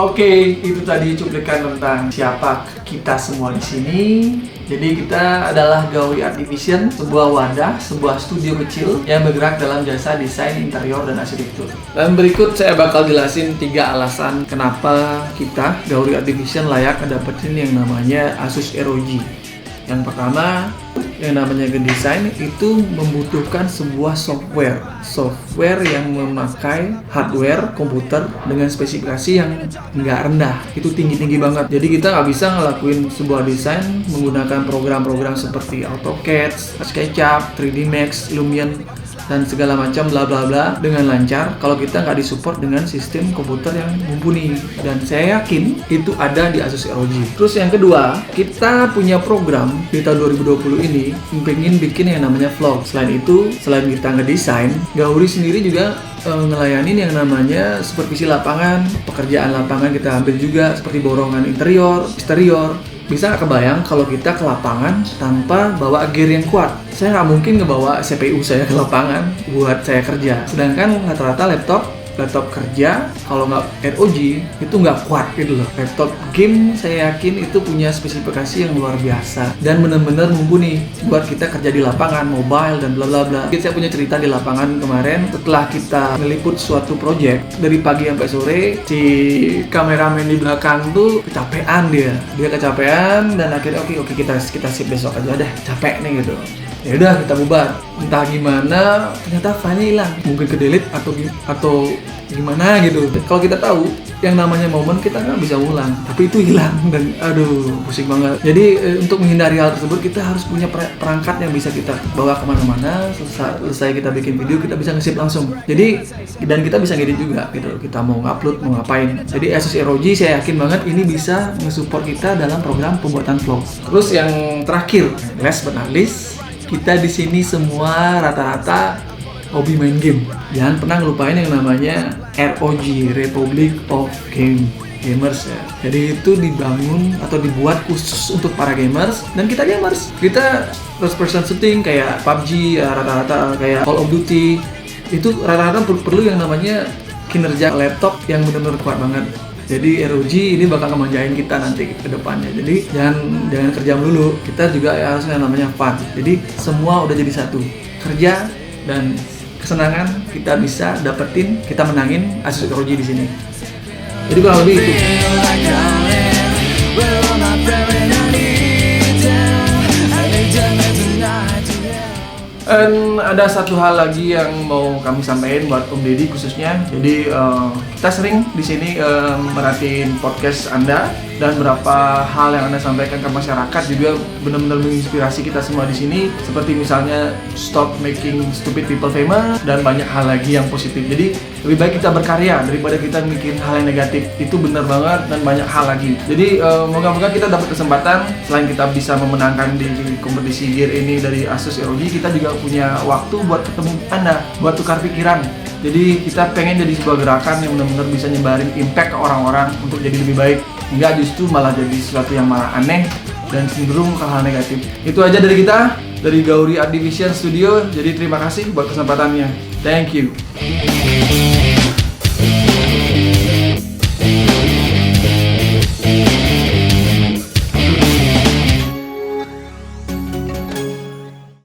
Oke, itu tadi cuplikan tentang siapa kita semua di sini. Jadi kita adalah Gauri Art Division, sebuah wadah, sebuah studio kecil yang bergerak dalam jasa desain interior dan arsitektur. Dan berikut saya bakal jelasin 3 alasan kenapa kita Gauri Art Division layak ngedapetin yang namanya Asus ROG. Yang pertama, yang namanya ngedesain itu membutuhkan sebuah software yang memakai hardware komputer dengan spesifikasi yang nggak rendah, itu tinggi-tinggi banget. Jadi kita nggak bisa ngelakuin sebuah desain menggunakan program-program seperti AutoCAD, SketchUp, 3D Max, Lumion, dan segala macam bla bla bla dengan lancar kalau kita nggak disupport dengan sistem komputer yang mumpuni, dan saya yakin itu ada di Asus ROG. Terus yang kedua, kita punya program di tahun 2020 ini pengen bikin yang namanya vlog. Selain itu, selain kita ngedesain, Gauri sendiri juga ngelayanin yang namanya supervisi lapangan, pekerjaan lapangan kita ambil juga seperti borongan interior, eksterior. Bisa nggak kebayang kalau kita ke lapangan tanpa bawa gear yang kuat? Saya nggak mungkin ngebawa CPU saya ke lapangan buat saya kerja. Sedangkan rata-rata laptop kerja kalau nggak ROG itu nggak kuat gitu loh. Laptop game saya yakin itu punya spesifikasi yang luar biasa dan benar-benar mumpuni buat kita kerja di lapangan, mobile dan bla bla bla. Saya punya cerita di lapangan kemarin setelah kita meliput suatu project dari pagi sampai sore, si kameramen di belakang tuh kecapean, dia kecapean dan akhirnya oke kita sip besok aja deh, capek nih gitu. Ya udah kita bubar. Entah gimana ternyata filenya hilang, mungkin ke delete atau gimana gitu. Kalau kita tahu yang namanya momen kita nggak bisa ulang, tapi itu hilang dan aduh pusing banget. Jadi untuk menghindari hal tersebut kita harus punya perangkat yang bisa kita bawa kemana-mana. Selesai kita bikin video kita bisa nge-save langsung. Jadi dan kita bisa ngedit juga gitu. Kita mau ngupload mau ngapain. Jadi Asus ROG saya yakin banget ini bisa nge-support kita dalam program pembuatan vlog. Terus yang terakhir, last but not least, kita di sini semua rata-rata hobi main game. Jangan pernah ngelupain yang namanya ROG, Republic of Gamers ya. Jadi itu dibangun atau dibuat khusus untuk para gamers dan kita gamers. Kita first person shooting kayak PUBG ya, rata-rata kayak Call of Duty. Itu rata-rata perlu yang namanya kinerja laptop yang benar-benar kuat banget. Jadi ROG ini bakal ngemanjain kita nanti ke depannya. Jadi jangan kerja melulu, kita juga harus yang namanya fun. Jadi semua udah jadi satu. Kerja dan kesenangan kita bisa dapetin, kita menangin Asus ROG di sini. Jadi kurang lebih itu. Dan ada satu hal lagi yang mau kami sampaikan buat Om Deddy khususnya. Jadi kita sering di sini merhatiin podcast Anda dan beberapa hal yang Anda sampaikan ke masyarakat juga benar-benar menginspirasi kita semua di sini. Seperti misalnya stop making stupid people famous dan banyak hal lagi yang positif. Jadi lebih baik kita berkarya daripada kita bikin hal yang negatif. Itu benar banget dan banyak hal lagi. Jadi moga-moga kita dapat kesempatan selain kita bisa memenangkan di kompetisi gear ini dari Asus ROG, kita juga punya waktu buat ketemu Anda, buat tukar pikiran. Jadi kita pengen jadi sebuah gerakan yang benar-benar bisa nyebarin impact ke orang-orang untuk jadi lebih baik. Enggak justru malah jadi sesuatu yang malah aneh dan cenderung ke hal negatif. Itu aja dari kita, dari Gauri Art Division Studio. Jadi terima kasih buat kesempatannya. Thank you.